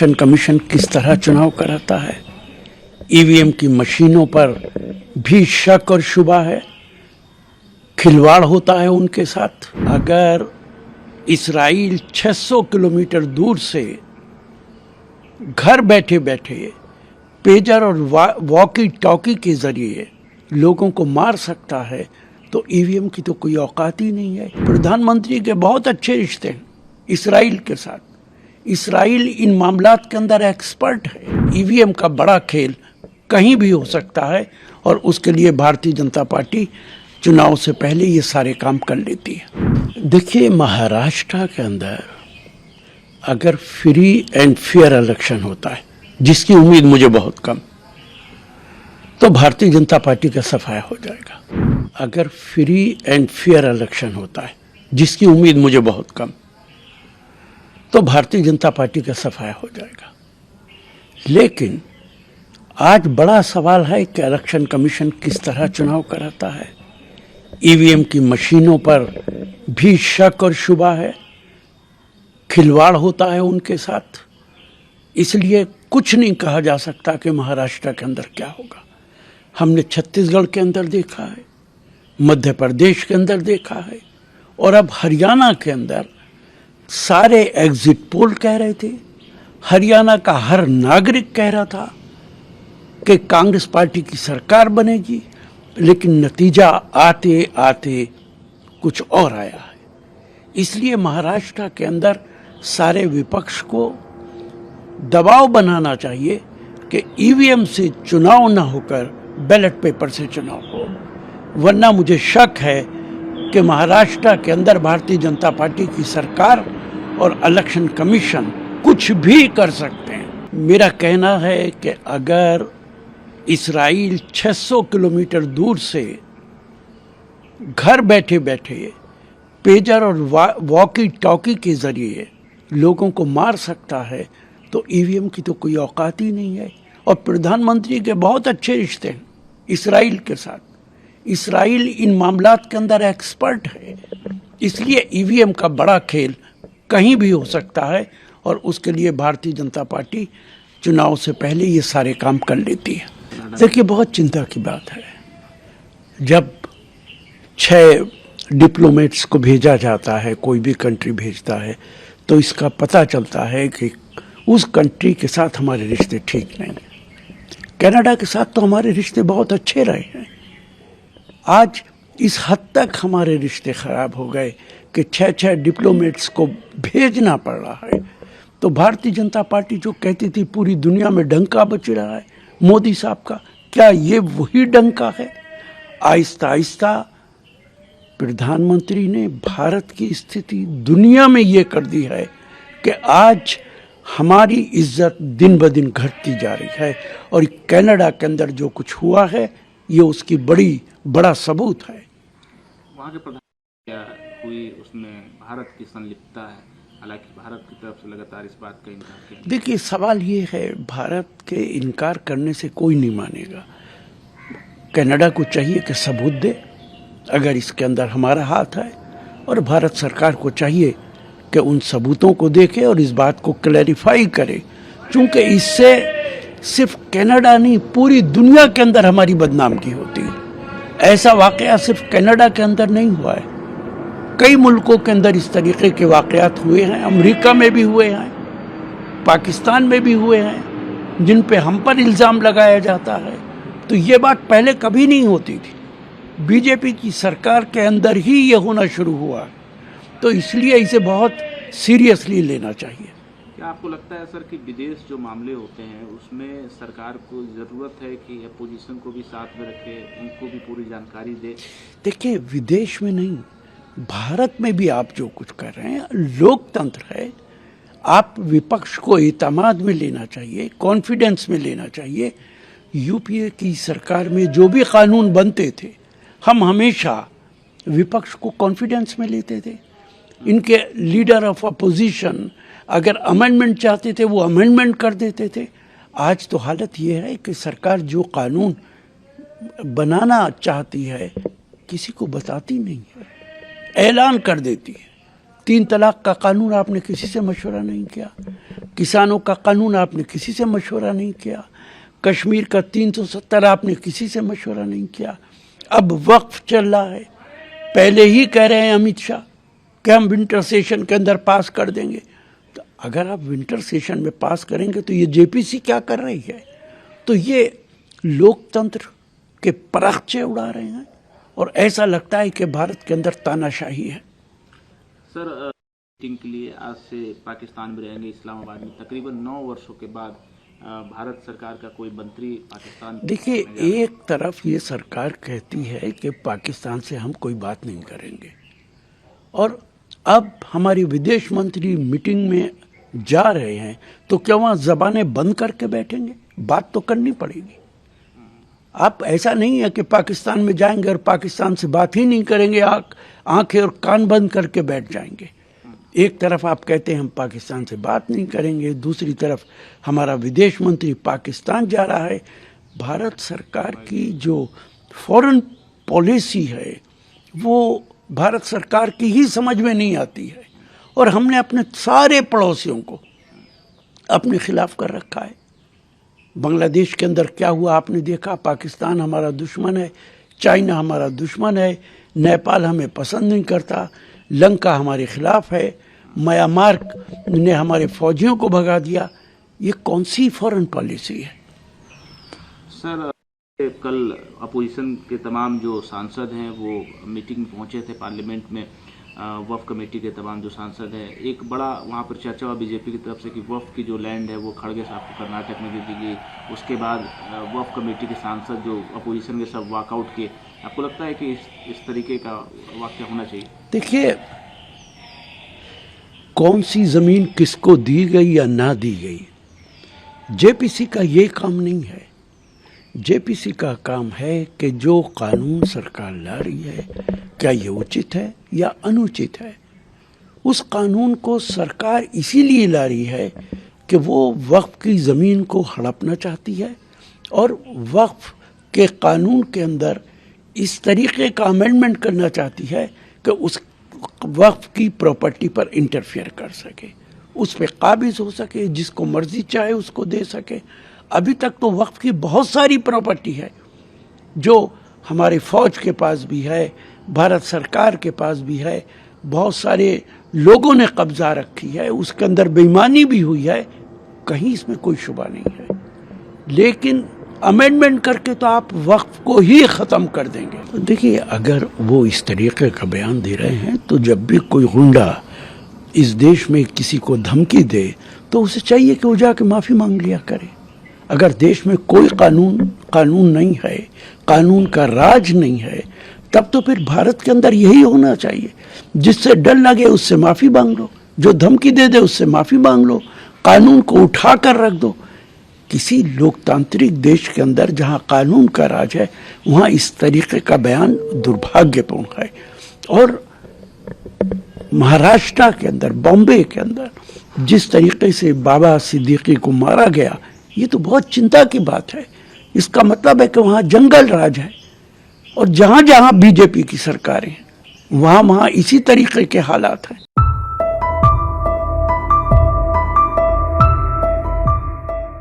Election commission किस तरह चुनाव कराता है। ईवीएम की मशीनों पर भी शक और शुबा है, खिलवाड़ होता है उनके साथ। अगर इस्राइल 600 किलोमीटर दूर से घर बैठे बैठे पेजर और वॉकी टॉकी के जरिए लोगों को मार सकता है तो ईवीएम की तो कोई औकात ही नहीं है। प्रधानमंत्री के बहुत अच्छे रिश्ते हैं इस्राइल के साथ। इस्राइल इन मामलात के अंदर एक्सपर्ट है। ईवीएम का बड़ा खेल कहीं भी हो सकता है और उसके लिए भारतीय जनता पार्टी चुनाव से पहले ये सारे काम कर लेती है। देखिए, महाराष्ट्र के अंदर अगर फ्री एंड फेयर इलेक्शन होता है, जिसकी उम्मीद मुझे बहुत कम, तो भारतीय जनता पार्टी का सफाया हो जाएगा। अगर फ्री एंड फेयर इलेक्शन होता है, जिसकी उम्मीद मुझे बहुत कम, तो भारतीय जनता पार्टी का सफाया हो जाएगा। लेकिन आज बड़ा सवाल है कि इलेक्शन कमीशन किस तरह चुनाव कराता है। ईवीएम की मशीनों पर भी शक और शुबा है, खिलवाड़ होता है उनके साथ। इसलिए कुछ नहीं कहा जा सकता कि महाराष्ट्र के अंदर क्या होगा। हमने छत्तीसगढ़ के अंदर देखा है, मध्य प्रदेश के अंदर देखा है, और अब हरियाणा के अंदर सारे एग्जिट पोल कह रहे थे, हरियाणा का हर नागरिक कह रहा था कि कांग्रेस पार्टी की सरकार बनेगी, लेकिन नतीजा आते आते कुछ और आया है। इसलिए महाराष्ट्र के अंदर सारे विपक्ष को दबाव बनाना चाहिए कि ईवीएम से चुनाव ना होकर बैलेट पेपर से चुनाव हो, वरना मुझे शक है कि महाराष्ट्र के अंदर भारतीय जनता पार्टी की सरकार और इलेक्शन कमीशन कुछ भी कर सकते हैं। मेरा कहना है कि अगर इस्राइल 600 किलोमीटर दूर से घर बैठे बैठे पेजर और वॉकी टॉकी के जरिए लोगों को मार सकता है तो ईवीएम की तो कोई औकात ही नहीं है। और प्रधानमंत्री के बहुत अच्छे रिश्ते हैं इस्राइल के साथ। इस्राइल इन मामलात के अंदर एक्सपर्ट है। इसलिए ईवीएम का बड़ा खेल कहीं भी हो सकता है और उसके लिए भारतीय जनता पार्टी चुनाव से पहले ये सारे काम कर लेती है। देखिए, बहुत चिंता की बात है जब 6 डिप्लोमेट्स को भेजा जाता है, कोई भी कंट्री भेजता है, तो इसका पता चलता है कि उस कंट्री के साथ हमारे रिश्ते ठीक नहीं हैं। कनाडा के साथ तो हमारे रिश्ते बहुत अच्छे रहे हैं। आज इस हद तक हमारे रिश्ते खराब हो गए कि 6 डिप्लोमेट्स को भेजना पड़ रहा है। तो भारतीय जनता पार्टी जो कहती थी पूरी दुनिया में डंका बज रहा है मोदी साहब का, क्या ये वही डंका है? आहिस्ता आहिस्ता प्रधानमंत्री ने भारत की स्थिति दुनिया में ये कर दी है कि आज हमारी इज्जत दिन ब दिन घटती जा रही है। और कनाडा के अंदर जो कुछ हुआ है ये उसकी बड़ा सबूत है। वहाँ के प्रधान क्या हुई उसमें भारत की संलिप्तता है, हालांकि भारत की तरफ से लगातार इस बात का इनकार किया। देखिए, सवाल ये है, भारत के इनकार करने से कोई नहीं मानेगा। कनाडा को चाहिए कि सबूत दे अगर इसके अंदर हमारा हाथ है, और भारत सरकार को चाहिए कि उन सबूतों को देखे और इस बात को क्लैरिफाई करे, क्योंकि इससे सिर्फ कनाडा नहीं पूरी दुनिया के अंदर हमारी बदनामी होती है। ऐसा वाकया सिर्फ कनाडा के अंदर नहीं हुआ है, कई मुल्कों के अंदर इस तरीके के वाकयात हुए हैं। अमेरिका में भी हुए हैं, पाकिस्तान में भी हुए हैं, जिन पे हम पर इल्ज़ाम लगाया जाता है। तो ये बात पहले कभी नहीं होती थी, बीजेपी की सरकार के अंदर ही ये होना शुरू हुआ। तो इसलिए इसे बहुत सीरियसली लेना चाहिए। क्या आपको लगता है सर कि विदेश जो मामले होते हैं उसमें सरकार को ज़रूरत है कि अपोजिशन को भी साथ में रखे, उनको भी पूरी जानकारी दे? देखिए, विदेश में नहीं, भारत में भी आप जो कुछ कर रहे हैं, लोकतंत्र है, आप विपक्ष को एतमाद में लेना चाहिए, कॉन्फिडेंस में लेना चाहिए। यूपीए की सरकार में जो भी कानून बनते थे, हम हमेशा विपक्ष को कॉन्फिडेंस में लेते थे। इनके लीडर ऑफ अपोजिशन अगर अमेंडमेंट चाहते थे वो अमेंडमेंट कर देते थे। आज तो हालत ये है कि सरकार जो कानून बनाना चाहती है किसी को बताती नहीं है, ऐलान कर देती है। 3 तलाक का कानून आपने किसी से मशवरा नहीं किया। किसानों का कानून आपने किसी से मशवरा नहीं किया, कश्मीर का 370 आपने किसी से मशवरा नहीं किया। अब वक्फ चल रहा है, पहले ही कह रहे हैं अमित शाह कि हम विंटर सेशन के अंदर पास कर देंगे। तो अगर आप विंटर सेशन में पास करेंगे तो ये जेपीसी क्या कर रही है? तो ये लोकतंत्र के परागचे उड़ा रहे हैं और ऐसा लगता है कि भारत के अंदर तानाशाही है। सर, मीटिंग के लिए आज से पाकिस्तान में रहेंगे, इस्लामाबाद में। तकरीबन 9 वर्षों के बाद भारत सरकार का कोई मंत्री पाकिस्तान। देखिए, एक तरफ ये सरकार कहती है कि पाकिस्तान से हम कोई बात नहीं करेंगे, और अब हमारी विदेश मंत्री मीटिंग में जा रहे हैं तो क्या वहाँ ज़बानें बंद करके बैठेंगे? बात तो करनी पड़ेगी। आप ऐसा नहीं है कि पाकिस्तान में जाएंगे और पाकिस्तान से बात ही नहीं करेंगे, आंखें और कान बंद करके बैठ जाएंगे। एक तरफ आप कहते हैं हम पाकिस्तान से बात नहीं करेंगे, दूसरी तरफ हमारा विदेश मंत्री पाकिस्तान जा रहा है। भारत सरकार की जो फॉरेन पॉलिसी है वो भारत सरकार की ही समझ में नहीं आती है, और हमने अपने सारे पड़ोसियों को अपने खिलाफ कर रखा है। बांग्लादेश के अंदर क्या हुआ आपने देखा। पाकिस्तान हमारा दुश्मन है, चाइना हमारा दुश्मन है, नेपाल हमें पसंद नहीं करता, लंका हमारे खिलाफ है, म्यांमार ने हमारे फौजियों को भगा दिया। ये कौन सी फॉरेन पॉलिसी है? सर, कल अपोजिशन के तमाम जो सांसद हैं वो मीटिंग में पहुंचे थे पार्लियामेंट में। वफ़ कमेटी के तमाम जो सांसद हैं, एक बड़ा वहाँ पर चर्चा हुआ बीजेपी की तरफ से कि वफ़ की जो लैंड है वो खड़गे साहब को कर्नाटक में दे दी गई। उसके बाद वफ़ कमेटी के सांसद जो अपोजिशन के सब वॉकआउट किए। आपको लगता है कि इस तरीके का वाक़या होना चाहिए? देखिए, कौन सी ज़मीन किसको दी गई या ना दी गई, जेपीसी का ये काम नहीं है। जेपीसी का काम है कि जो कानून सरकार ला रही है क्या ये उचित है या अनुचित है। उस कानून को सरकार इसीलिए ला रही है कि वो वक्फ की ज़मीन को हड़पना चाहती है और वक्फ के कानून के अंदर इस तरीके का अमेंडमेंट करना चाहती है कि उस वक्फ की प्रॉपर्टी पर इंटरफेयर कर सके, उस पर काबिज हो सके, जिसको मर्जी चाहे उसको दे सके। अभी तक तो वक्फ की बहुत सारी प्रॉपर्टी है जो हमारे फौज के पास भी है, भारत सरकार के पास भी है, बहुत सारे लोगों ने कब्जा रखी है, उसके अंदर बेईमानी भी हुई है, कहीं इसमें कोई शुबा नहीं है। लेकिन अमेंडमेंट करके तो आप वक्फ को ही ख़त्म कर देंगे। तो देखिए, अगर वो इस तरीके का बयान दे रहे हैं तो जब भी कोई गुंडा इस देश में किसी को धमकी दे तो उसे चाहिए कि वो जाके माफ़ी मांग लिया करे। अगर देश में कोई कानून नहीं है, कानून का राज नहीं है, तब तो फिर भारत के अंदर यही होना चाहिए, जिससे डर लगे उससे माफ़ी मांग लो, जो धमकी दे दे उससे माफ़ी मांग लो, कानून को उठा कर रख दो। किसी लोकतांत्रिक देश के अंदर जहाँ कानून का राज है वहाँ इस तरीके का बयान दुर्भाग्यपूर्ण है। और महाराष्ट्र के अंदर, बॉम्बे के अंदर जिस तरीके से बाबा सिद्दीकी को मारा गया, ये तो बहुत चिंता की बात है। इसका मतलब है कि वहाँ जंगल राज है, और जहाँ जहाँ बीजेपी की सरकारें हैं वहाँ इसी तरीके के हालात हैं।